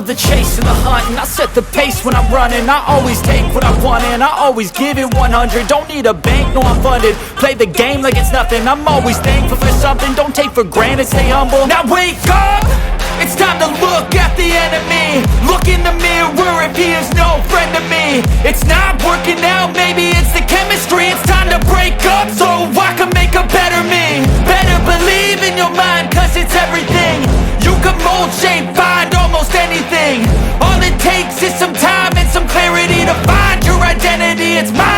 love the chase and the hunt, and I set the pace when I'm running. I always take what I want and I always give it 100. Don't need a bank, no I'm funded. Play the game like it's nothing. I'm always thankful for something. Don't take for granted, stay humble. Now wake up! It's time to look at the enemy. Look in the mirror if he is no friend to me. It's not working out, maybe it's the chemistry. It's time to break up so I can make a better me. Better believe in your mind, cause it's everything. You can mold, shape, find almost anything. All it takes is some time and some clarity to find your identity. It's mine.